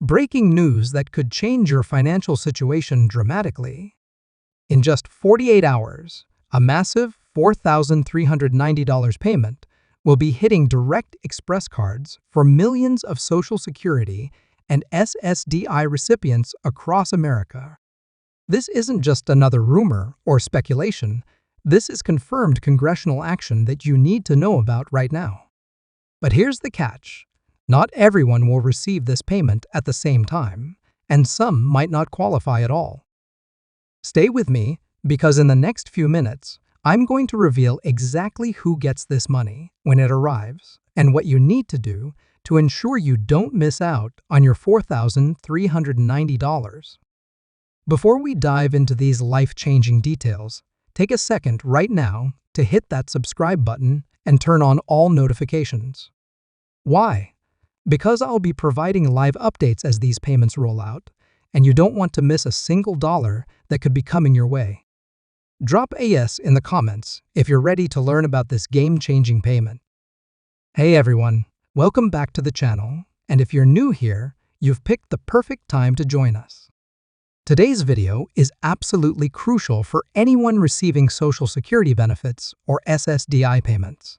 Breaking news that could change your financial situation dramatically. In just 48 hours, a massive $4,390 payment will be hitting direct express cards for millions of Social Security and SSDI recipients across America. This isn't just another rumor or speculation. This is confirmed congressional action that you need to know about right now. But here's the catch. Not everyone will receive this payment at the same time, and some might not qualify at all. Stay with me, because in the next few minutes, I'm going to reveal exactly who gets this money when it arrives and what you need to do to ensure you don't miss out on your $4,390. Before we dive into these life-changing details, take a second right now to hit that subscribe button and turn on all notifications. Why? Because I'll be providing live updates as these payments roll out, and you don't want to miss a single dollar that could be coming your way. Drop a yes in the comments if you're ready to learn about this game-changing payment. Hey everyone, welcome back to the channel, and if you're new here, you've picked the perfect time to join us. Today's video is absolutely crucial for anyone receiving Social Security benefits or SSDI payments.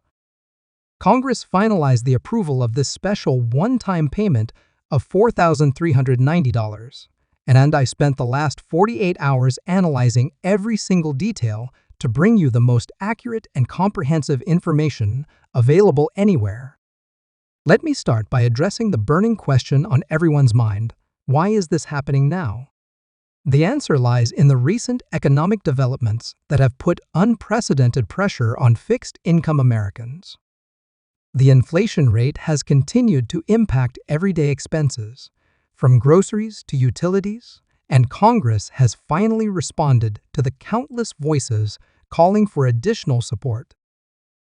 Congress finalized the approval of this special one-time payment of $4,390, and I spent the last 48 hours analyzing every single detail to bring you the most accurate and comprehensive information available anywhere. Let me start by addressing the burning question on everyone's mind: why is this happening now? The answer lies in the recent economic developments that have put unprecedented pressure on fixed-income Americans. The inflation rate has continued to impact everyday expenses, from groceries to utilities, and Congress has finally responded to the countless voices calling for additional support.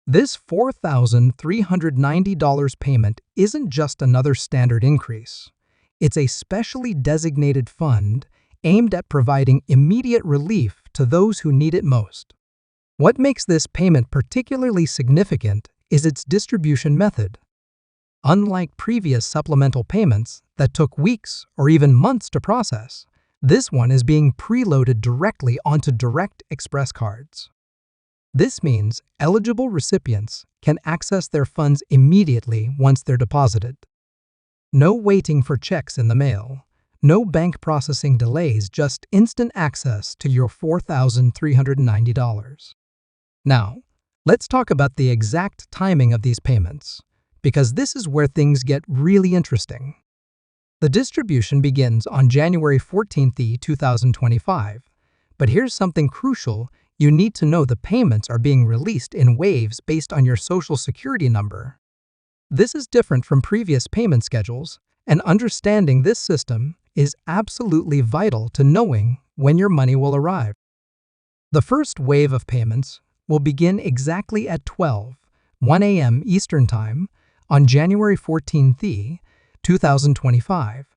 This $4,390 payment isn't just another standard increase. It's a specially designated fund aimed at providing immediate relief to those who need it most. What makes this payment particularly significant is its distribution method. Unlike previous supplemental payments that took weeks or even months to process, this one is being preloaded directly onto direct express cards. This means eligible recipients can access their funds immediately once they're deposited. No waiting for checks in the mail, no bank processing delays, just instant access to your $4,390. Now, let's talk about the exact timing of these payments, because this is where things get really interesting. The distribution begins on January 14, 2025, but here's something crucial. You need to know: the payments are being released in waves based on your Social Security number. This is different from previous payment schedules, and understanding this system is absolutely vital to knowing when your money will arrive. The first wave of payments will begin exactly at 12:01 a.m. Eastern Time on January 14, 2025.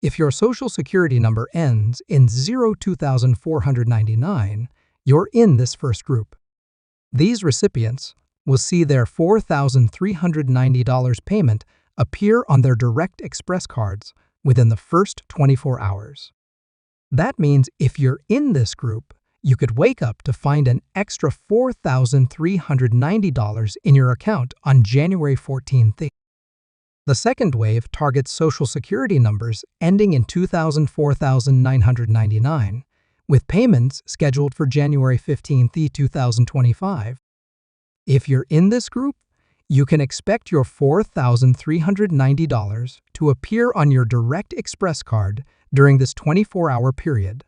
If your Social Security number ends in 02499, you're in this first group. These recipients will see their $4,390 payment appear on their direct express cards within the first 24 hours. That means if you're in this group, you could wake up to find an extra $4,390 in your account on January 14th. The second wave targets Social Security numbers ending in 4999, with payments scheduled for January 15, 2025. If you're in this group, you can expect your $4,390 to appear on your direct express card during this 24-hour period.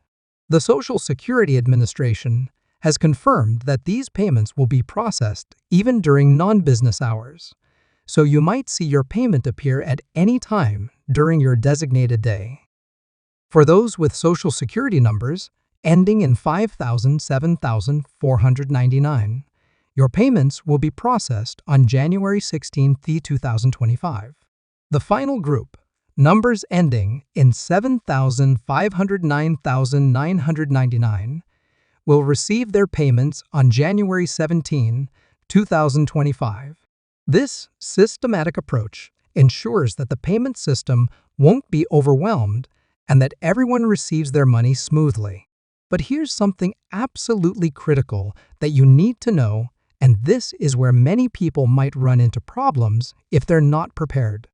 The Social Security Administration has confirmed that these payments will be processed even during non-business hours, so you might see your payment appear at any time during your designated day. For those with Social Security numbers ending in 7499, your payments will be processed on January 16, 2025. The final group, numbers ending in 7,509,999, will receive their payments on January 17, 2025. This systematic approach ensures that the payment system won't be overwhelmed and that everyone receives their money smoothly. But here's something absolutely critical that you need to know, and this is where many people might run into problems if they're not prepared.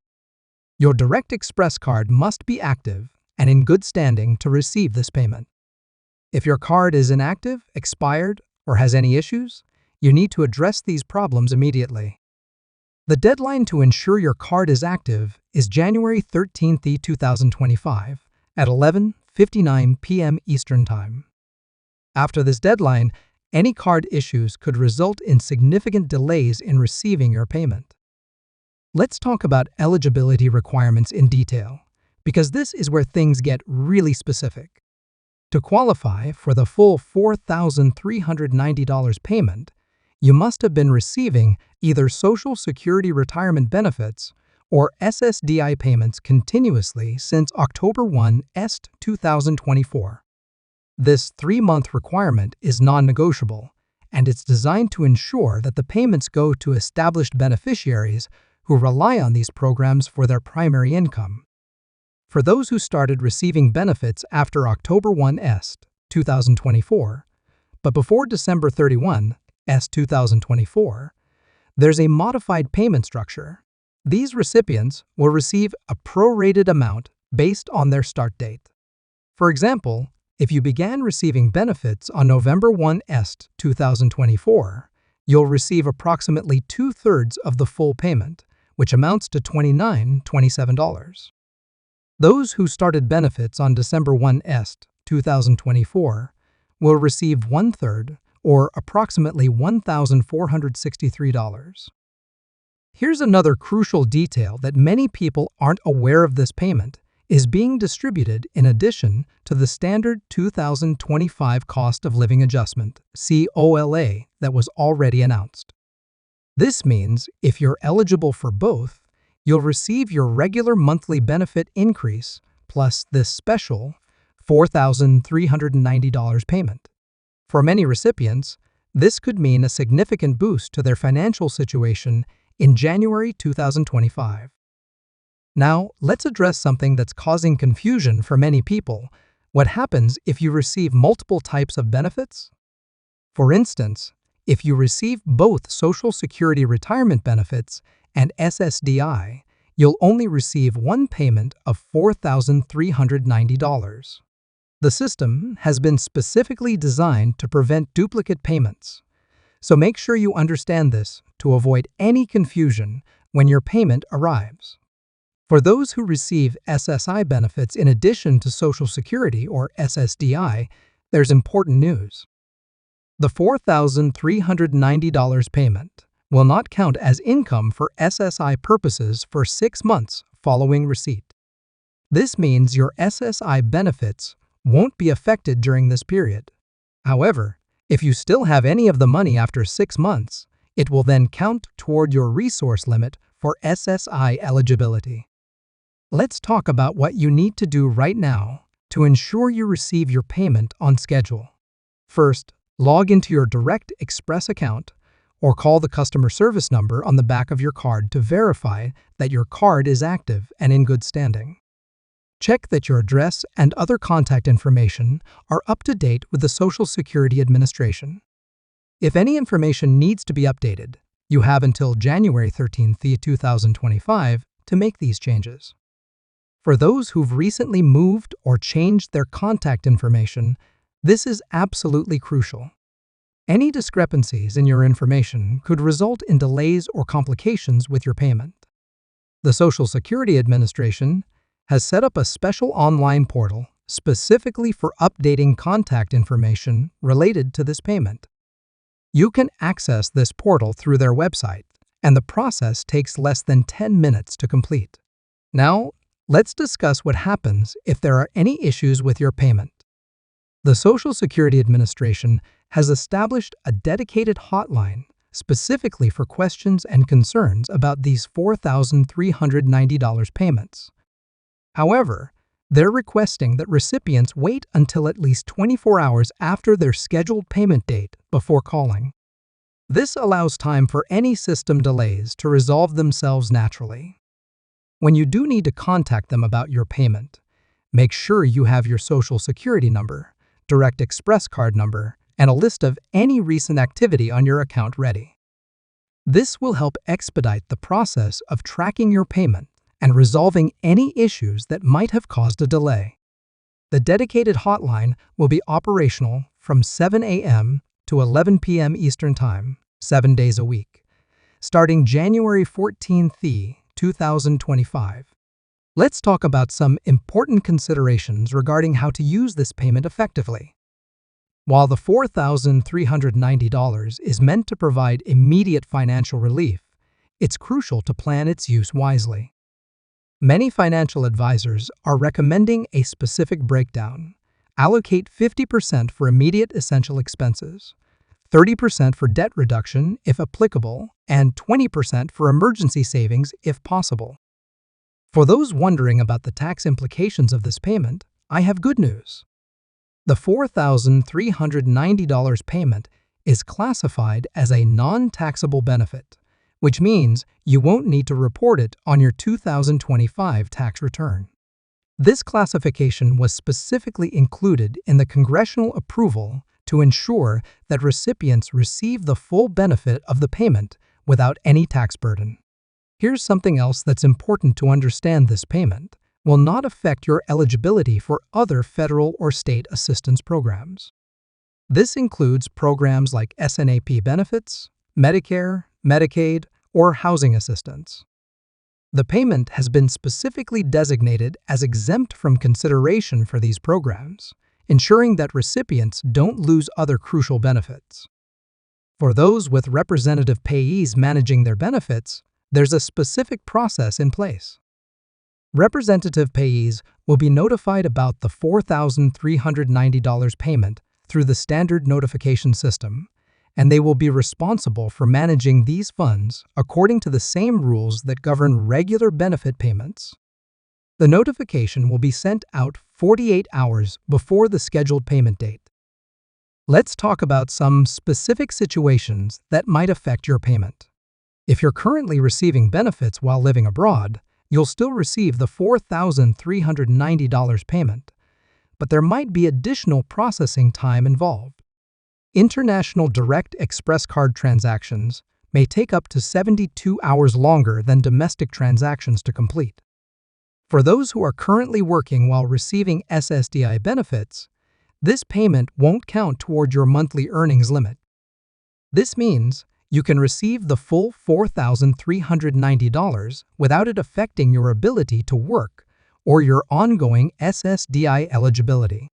Your Direct Express card must be active and in good standing to receive this payment. If your card is inactive, expired, or has any issues, you need to address these problems immediately. The deadline to ensure your card is active is January 13, 2025 at 11:59 p.m. Eastern Time. After this deadline, any card issues could result in significant delays in receiving your payment. Let's talk about eligibility requirements in detail, because this is where things get really specific. To qualify for the full $4,390 payment, you must have been receiving either Social Security retirement benefits or SSDI payments continuously since October 1, 2024. This 3-month requirement is non-negotiable, and it's designed to ensure that the payments go to established beneficiaries who rely on these programs for their primary income. For those who started receiving benefits after October 1, 2024, but before December 31, 2024, there's a modified payment structure. These recipients will receive a prorated amount based on their start date. For example, if you began receiving benefits on November 1, 2024, you'll receive approximately 2/3 of the full payment, which amounts to $29.27. Those who started benefits on December 1, 2024, will receive 1/3, or approximately $1,463. Here's another crucial detail that many people aren't aware of: this payment is being distributed in addition to the standard 2025 cost of living adjustment, COLA, that was already announced. This means if you're eligible for both, you'll receive your regular monthly benefit increase plus this special $4,390 payment. For many recipients, this could mean a significant boost to their financial situation in January 2025. Now, let's address something that's causing confusion for many people. What happens if you receive multiple types of benefits? For instance, if you receive both Social Security retirement benefits and SSDI, you'll only receive one payment of $4,390. The system has been specifically designed to prevent duplicate payments, so make sure you understand this to avoid any confusion when your payment arrives. For those who receive SSI benefits in addition to Social Security or SSDI, there's important news. The $4,390 payment will not count as income for SSI purposes for 6 months following receipt. This means your SSI benefits won't be affected during this period. However, if you still have any of the money after 6 months, it will then count toward your resource limit for SSI eligibility. Let's talk about what you need to do right now to ensure you receive your payment on schedule. First, log into your Direct Express account or call the customer service number on the back of your card to verify that your card is active and in good standing. Check that your address and other contact information are up to date with the Social Security Administration. If any information needs to be updated, you have until January 13, 2025 to make these changes. For those who've recently moved or changed their contact information, this is absolutely crucial. Any discrepancies in your information could result in delays or complications with your payment. The Social Security Administration has set up a special online portal specifically for updating contact information related to this payment. You can access this portal through their website, and the process takes less than 10 minutes to complete. Now, let's discuss what happens if there are any issues with your payment. The Social Security Administration has established a dedicated hotline specifically for questions and concerns about these $4,390 payments. However, they're requesting that recipients wait until at least 24 hours after their scheduled payment date before calling. This allows time for any system delays to resolve themselves naturally. When you do need to contact them about your payment, make sure you have your Social Security number, Direct Express card number, and a list of any recent activity on your account ready. This will help expedite the process of tracking your payment and resolving any issues that might have caused a delay. The dedicated hotline will be operational from 7 a.m. to 11 p.m. Eastern Time, 7 days a week, starting January 14th, 2025. Let's talk about some important considerations regarding how to use this payment effectively. While the $4,390 is meant to provide immediate financial relief, it's crucial to plan its use wisely. Many financial advisors are recommending a specific breakdown. Allocate 50% for immediate essential expenses, 30% for debt reduction if applicable, and 20% for emergency savings if possible. For those wondering about the tax implications of this payment, I have good news. The $4,390 payment is classified as a non-taxable benefit, which means you won't need to report it on your 2025 tax return. This classification was specifically included in the congressional approval to ensure that recipients receive the full benefit of the payment without any tax burden. Here's something else that's important to understand: this payment will not affect your eligibility for other federal or state assistance programs. This includes programs like SNAP benefits, Medicare, Medicaid, or housing assistance. The payment has been specifically designated as exempt from consideration for these programs, ensuring that recipients don't lose other crucial benefits. For those with representative payees managing their benefits, there's a specific process in place. Representative payees will be notified about the $4,390 payment through the standard notification system, and they will be responsible for managing these funds according to the same rules that govern regular benefit payments. The notification will be sent out 48 hours before the scheduled payment date. Let's talk about some specific situations that might affect your payment. If you're currently receiving benefits while living abroad, you'll still receive the $4,390 payment, but there might be additional processing time involved. International Direct Express card transactions may take up to 72 hours longer than domestic transactions to complete. For those who are currently working while receiving SSDI benefits, this payment won't count toward your monthly earnings limit. This means you can receive the full $4,390 without it affecting your ability to work or your ongoing SSDI eligibility.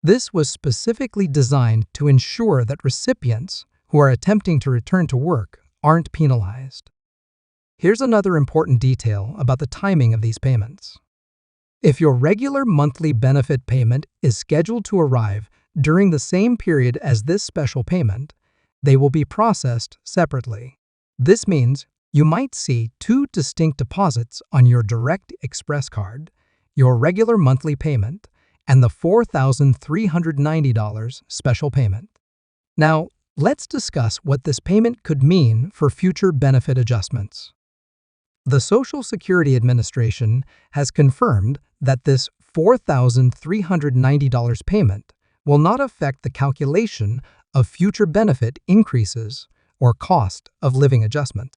This was specifically designed to ensure that recipients who are attempting to return to work aren't penalized. Here's another important detail about the timing of these payments. If your regular monthly benefit payment is scheduled to arrive during the same period as this special payment, they will be processed separately. This means you might see two distinct deposits on your Direct Express card: your regular monthly payment and the $4,390 special payment. Now, let's discuss what this payment could mean for future benefit adjustments. The Social Security Administration has confirmed that this $4,390 payment will not affect the calculation of future benefit increases or cost of living adjustment.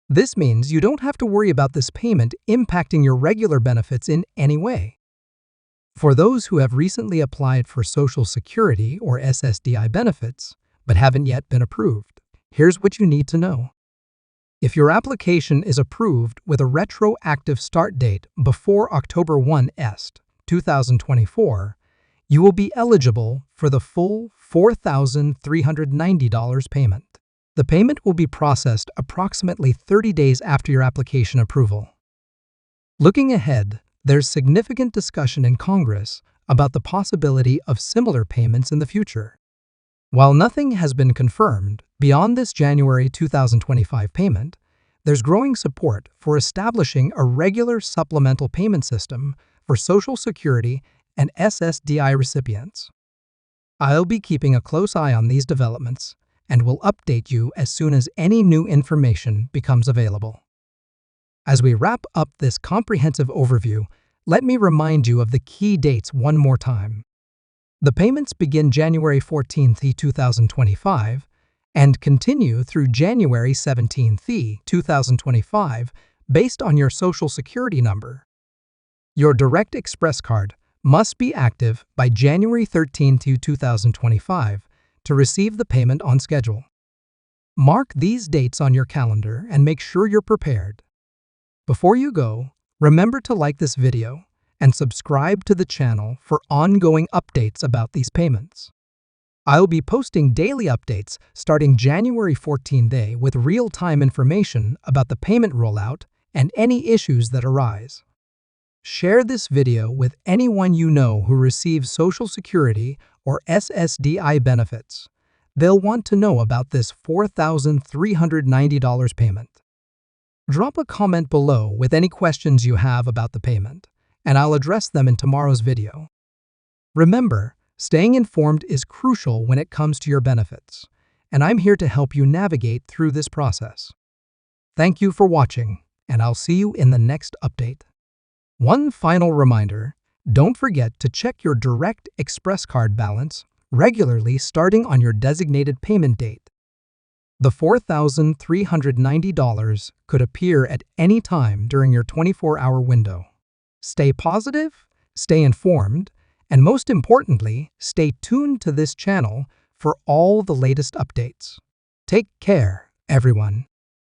This means you don't have to worry about this payment impacting your regular benefits in any way. For those who have recently applied for Social Security or SSDI benefits but haven't yet been approved, here's what you need to know. If your application is approved with a retroactive start date before October 1, 2024, you will be eligible for the full $4,390 payment. The payment will be processed approximately 30 days after your application approval. Looking ahead, there's significant discussion in Congress about the possibility of similar payments in the future. While nothing has been confirmed beyond this January 2025 payment, there's growing support for establishing a regular supplemental payment system for Social Security and SSDI recipients. I'll be keeping a close eye on these developments and will update you as soon as any new information becomes available. As we wrap up this comprehensive overview, let me remind you of the key dates one more time. The payments begin January 14th, 2025, and continue through January 17th, 2025, based on your Social Security number. Your Direct Express card must be active by January 13th, 2025 to receive the payment on schedule. Mark these dates on your calendar and make sure you're prepared. Before you go, remember to like this video and subscribe to the channel for ongoing updates about these payments. I'll be posting daily updates starting January 14th with real-time information about the payment rollout and any issues that arise. Share this video with anyone you know who receives Social Security or SSDI benefits. They'll want to know about this $4,390 payment. Drop a comment below with any questions you have about the payment, and I'll address them in tomorrow's video. Remember, staying informed is crucial when it comes to your benefits, and I'm here to help you navigate through this process. Thank you for watching, and I'll see you in the next update. One final reminder, don't forget to check your Direct Express card balance regularly starting on your designated payment date. The $4,390 could appear at any time during your 24-hour window. Stay positive, stay informed, and most importantly, stay tuned to this channel for all the latest updates. Take care, everyone.